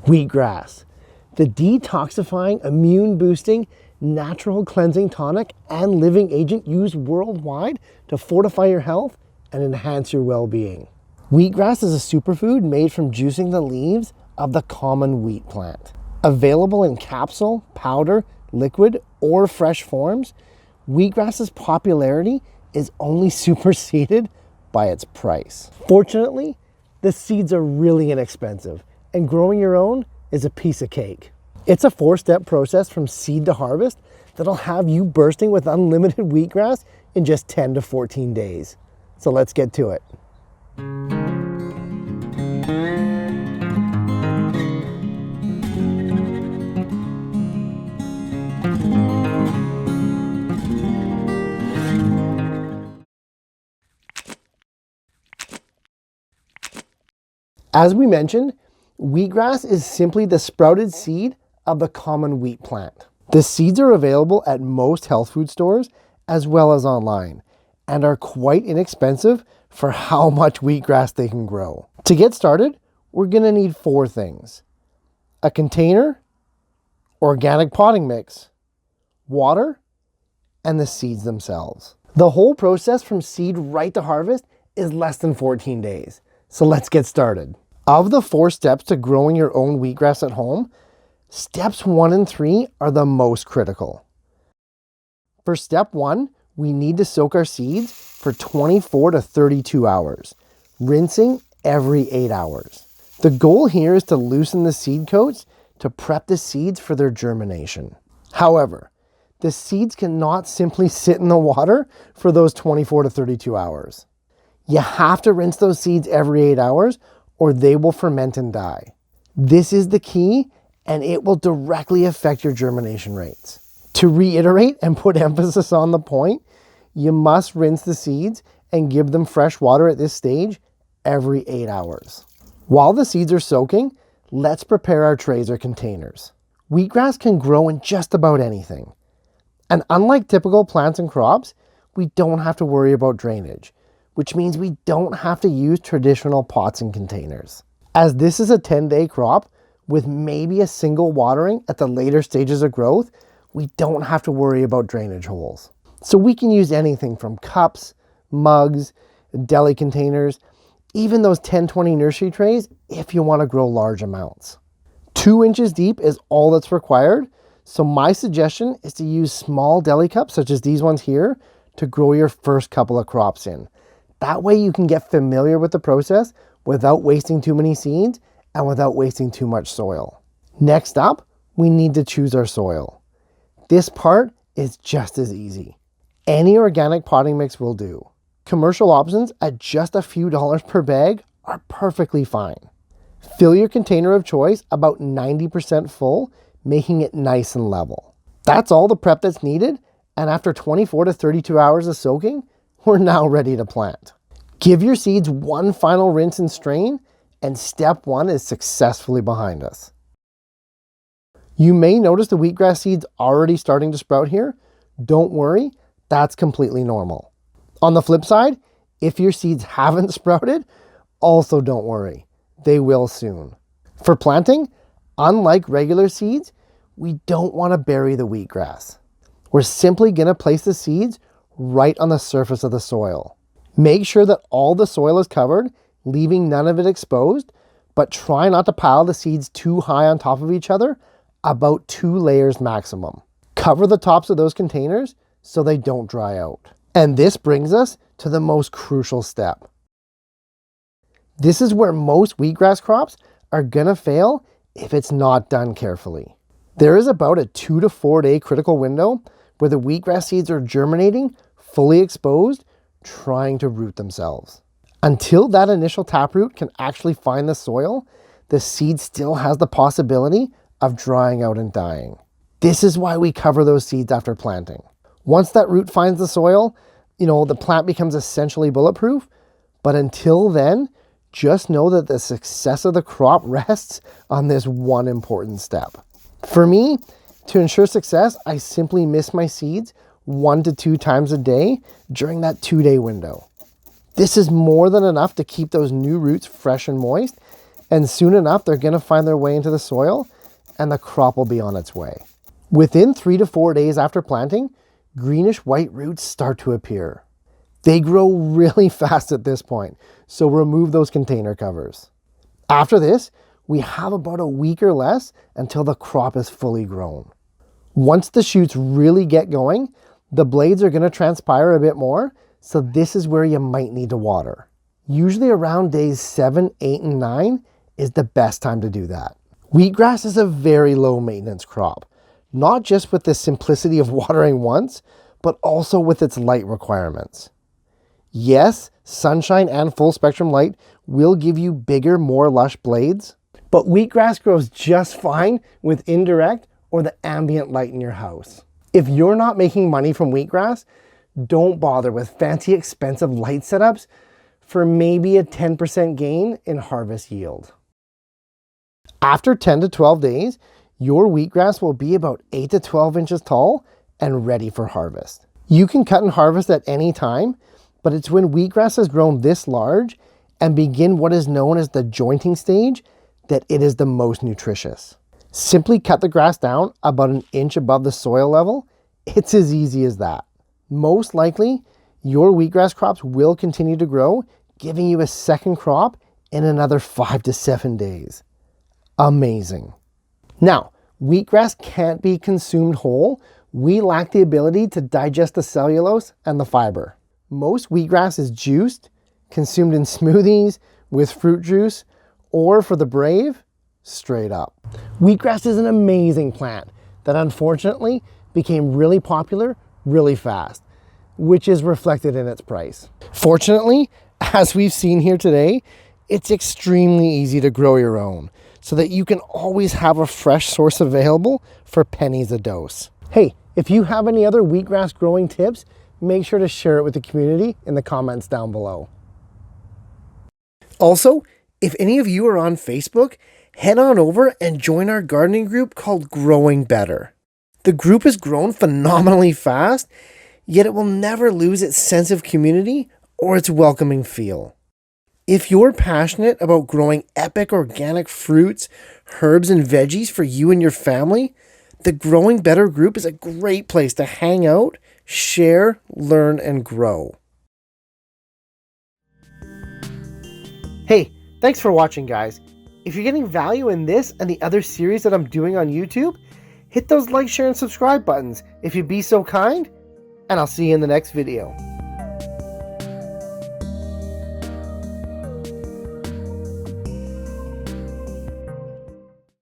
Wheatgrass, the detoxifying, immune-boosting, natural cleansing tonic and living agent used worldwide to fortify your health and enhance your well-being. Wheatgrass is a superfood made from juicing the leaves of the common wheat plant. Available in capsule, powder, liquid, or fresh forms, wheatgrass's popularity is only superseded by its price. Fortunately, the seeds are really inexpensive, and growing your own is a piece of cake. It's a 4-step process from seed to harvest that'll have you bursting with unlimited wheatgrass in just 10 to 14 days. So let's get to it. As we mentioned, wheatgrass is simply the sprouted seed of the common wheat plant. The seeds are available at most health food stores as well as online and are quite inexpensive for how much wheatgrass they can grow. To get started, we're going to need 4 things: a container, organic potting mix, water, and the seeds themselves. The whole process from seed right to harvest is less than 14 days. So let's get started. Of the 4 steps to growing your own wheatgrass at home, steps 1 and 3 are the most critical. For step 1, we need to soak our seeds for 24 to 32 hours, rinsing every 8 hours. The goal here is to loosen the seed coats to prep the seeds for their germination. However, the seeds cannot simply sit in the water for those 24 to 32 hours. You have to rinse those seeds every 8 hours or they will ferment and die. This is the key, and it will directly affect your germination rates. To reiterate and put emphasis on the point, you must rinse the seeds and give them fresh water at this stage every 8 hours. While the seeds are soaking, let's prepare our trays or containers. Wheatgrass can grow in just about anything. And unlike typical plants and crops, we don't have to worry about drainage, which means we don't have to use traditional pots and containers. As this is a 10-day crop with maybe a single watering at the later stages of growth, we don't have to worry about drainage holes. So we can use anything from cups, mugs, deli containers, even those 10-20 nursery trays if you want to grow large amounts. 2 inches deep is all that's required, so my suggestion is to use small deli cups such as these ones here to grow your first couple of crops in. That way you can get familiar with the process without wasting too many seeds and without wasting too much soil. Next up, we need to choose our soil. This part is just as easy. Any organic potting mix will do. Commercial options at just a few dollars per bag are perfectly fine. Fill your container of choice about 90% full, making it nice and level. That's all the prep that's needed, and after 24 to 32 hours of soaking, we're now ready to plant. Give your seeds one final rinse and strain, and step 1 is successfully behind us. You may notice the wheatgrass seeds already starting to sprout here. Don't worry, that's completely normal. On the flip side, if your seeds haven't sprouted, also don't worry, they will soon. For planting, unlike regular seeds, we don't want to bury the wheatgrass. We're simply going to place the seeds right on the surface of the soil. Make sure that all the soil is covered, leaving none of it exposed, but try not to pile the seeds too high on top of each other, about 2 layers maximum. Cover the tops of those containers so they don't dry out. And this brings us to the most crucial step. This is where most wheatgrass crops are gonna fail if it's not done carefully. There is about a 2 to 4 day critical window where the wheatgrass seeds are germinating, fully exposed, trying to root themselves. Until that initial taproot can actually find the soil, the seed still has the possibility of drying out and dying. This is why we cover those seeds after planting. Once that root finds the soil, the plant becomes essentially bulletproof, but until then, just know that the success of the crop rests on this one important step. For me, to ensure success, I simply mist my seeds 1 to 2 times a day during that 2-day window. This is more than enough to keep those new roots fresh and moist, And soon enough, they're going to find their way into the soil and the crop will be on its way. Within 3 to 4 days after planting, greenish white roots start to appear. They grow really fast at this point, so remove those container covers. After this, we have about a week or less until the crop is fully grown. Once the shoots really get going, the blades are going to transpire a bit more, so this is where you might need to water. Usually around days 7, 8, and 9 is the best time to do that. Wheatgrass is a very low maintenance crop, not just with the simplicity of watering once, but also with its light requirements. Yes, sunshine and full spectrum light will give you bigger, more lush blades, but wheatgrass grows just fine with indirect or the ambient light in your house. If you're not making money from wheatgrass, don't bother with fancy expensive light setups for maybe a 10% gain in harvest yield. After 10 to 12 days, your wheatgrass will be about 8 to 12 inches tall and ready for harvest. You can cut and harvest at any time, but it's when wheatgrass has grown this large and begin what is known as the jointing stage that it is the most nutritious. Simply cut the grass down about an inch above the soil level. It's as easy as that. Most likely, your wheatgrass crops will continue to grow, giving you a second crop in another 5 to 7 days. Amazing. Now, wheatgrass can't be consumed whole. We lack the ability to digest the cellulose and the fiber. Most wheatgrass is juiced, consumed in smoothies, with fruit juice, or for the brave, straight up. Wheatgrass is an amazing plant that unfortunately became really popular really fast, which is reflected in its price. Fortunately, as we've seen here today, it's extremely easy to grow your own so that you can always have a fresh source available for pennies a dose. Hey, if you have any other wheatgrass growing tips, make sure to share it with the community in the comments down below. Also, if any of you are on Facebook, head on over and join our gardening group called Growing Better. The group has grown phenomenally fast, yet it will never lose its sense of community or its welcoming feel. If you're passionate about growing epic organic fruits, herbs, and veggies for you and your family, the Growing Better group is a great place to hang out, share, learn, and grow. Hey, thanks for watching, guys. If you're getting value in this and the other series that I'm doing on YouTube, hit those like, share, and subscribe buttons if you'd be so kind, and I'll see you in the next video.